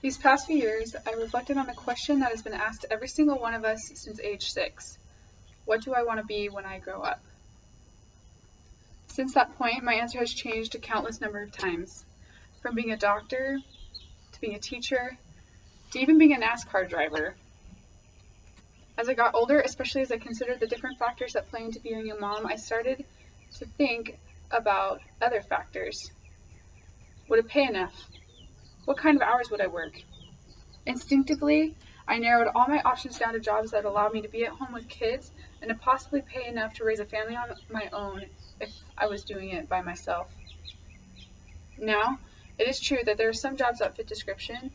These past few years, I reflected on a question that has been asked every single one of us since age 6. What do I want to be when I grow up? Since that point, my answer has changed a countless number of times. From being a doctor, to being a teacher, to even being a NASCAR driver. As I got older, especially as I considered the different factors that play into being a mom, I started to think about other factors. Would it pay enough? What kind of hours would I work? Instinctively, I narrowed all my options down to jobs that allowed me to be at home with kids and to possibly pay enough to raise a family on my own if I was doing it by myself. Now, it is true that there are some jobs that fit description,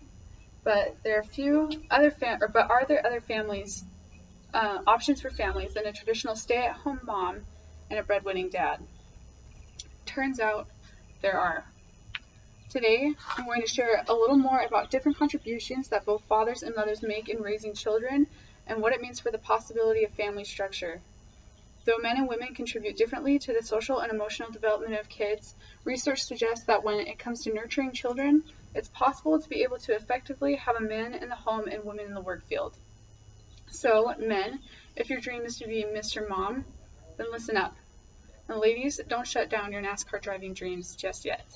but there are there other families options for families than a traditional stay-at-home mom and a breadwinning dad? Turns out there are. Today, I'm going to share a little more about different contributions that both fathers and mothers make in raising children and what it means for the possibility of family structure. Though men and women contribute differently to the social and emotional development of kids, research suggests that when it comes to nurturing children, it's possible to be able to effectively have a man in the home and women in the work field. So, men, if your dream is to be Mr. Mom, then listen up. And ladies, don't shut down your NASCAR driving dreams just yet.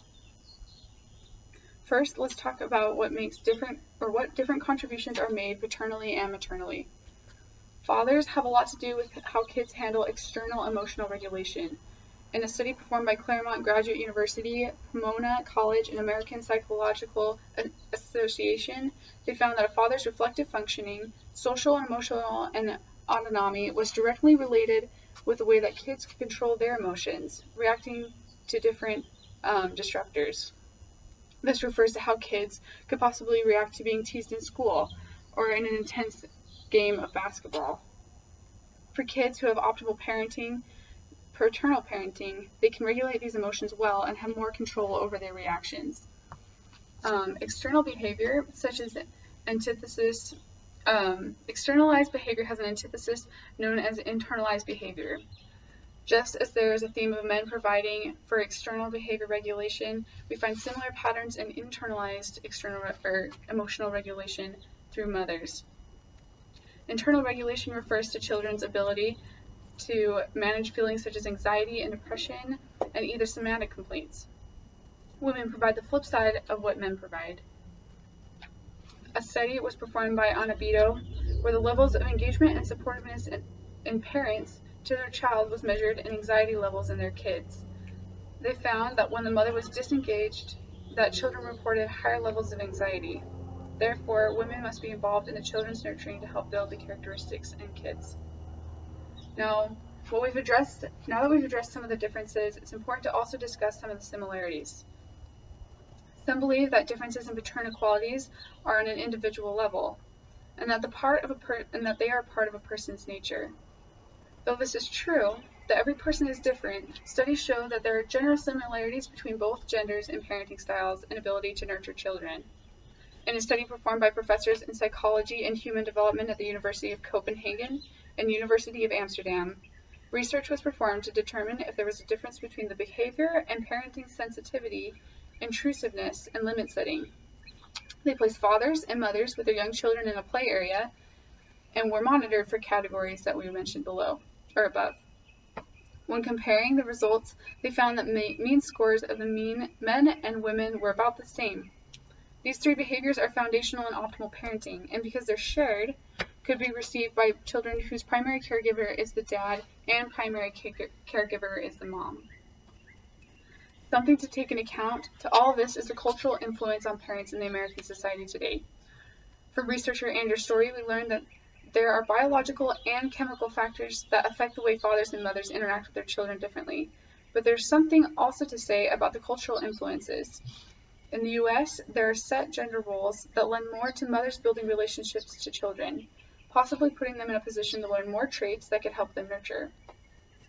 First, let's talk about what different contributions are made paternally and maternally. Fathers have a lot to do with how kids handle external emotional regulation. In a study performed by Claremont Graduate University, Pomona College, and American Psychological Association, they found that a father's reflective functioning, social and emotional and autonomy was directly related with the way that kids could control their emotions, reacting to different disruptors. This refers to how kids could possibly react to being teased in school or in an intense game of basketball. For kids who have optimal paternal parenting, they can regulate these emotions well and have more control over their reactions. External behavior, such as externalized behavior has an antithesis known as internalized behavior. Just as there is a theme of men providing for external behavior regulation, we find similar patterns in internalized emotional regulation through mothers. Internal regulation refers to children's ability to manage feelings such as anxiety and depression and either somatic complaints. Women provide the flip side of what men provide. A study was performed by Anabito where the levels of engagement and supportiveness in parents to their child was measured in anxiety levels in their kids. They found that when the mother was disengaged, that children reported higher levels of anxiety. Therefore, women must be involved in the children's nurturing to help build the characteristics in kids. Now that we've addressed some of the differences, it's important to also discuss some of the similarities. Some believe that differences in paternal qualities are on an individual level, and that they are part of a person's nature. Though this is true, that every person is different, studies show that there are general similarities between both genders in parenting styles and ability to nurture children. In a study performed by professors in psychology and human development at the University of Copenhagen and University of Amsterdam, research was performed to determine if there was a difference between the behavior and parenting sensitivity, intrusiveness, and limit setting. They placed fathers and mothers with their young children in a play area and were monitored for categories that we mentioned below or above. When comparing the results, they found that mean scores of the men and women were about the same. These three behaviors are foundational in optimal parenting, and because they're shared, could be received by children whose primary caregiver is the dad and primary caregiver is the mom. Something to take into account to all of this is the cultural influence on parents in the American society today. From researcher Andrew Story, we learned that there are biological and chemical factors that affect the way fathers and mothers interact with their children differently, but there's something also to say about the cultural influences. In the U.S., there are set gender roles that lend more to mothers building relationships to children, possibly putting them in a position to learn more traits that could help them nurture.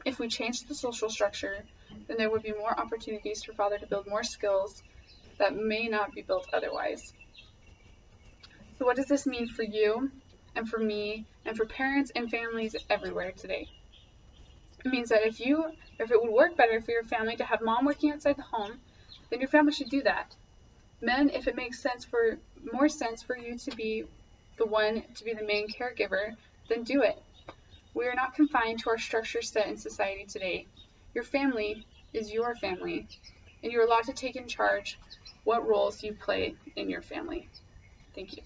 If we change the social structure, then there would be more opportunities for father to build more skills that may not be built otherwise. So what does this mean for you and for me and for parents and families everywhere today? It means that if it would work better for your family to have mom working outside the home, then your family should do that. Men, if it makes more sense for you to be the main caregiver, then do it. We are not confined to our structure set in society today. Your family is your family, and you're allowed to take in charge what roles you play in your family. Thank you.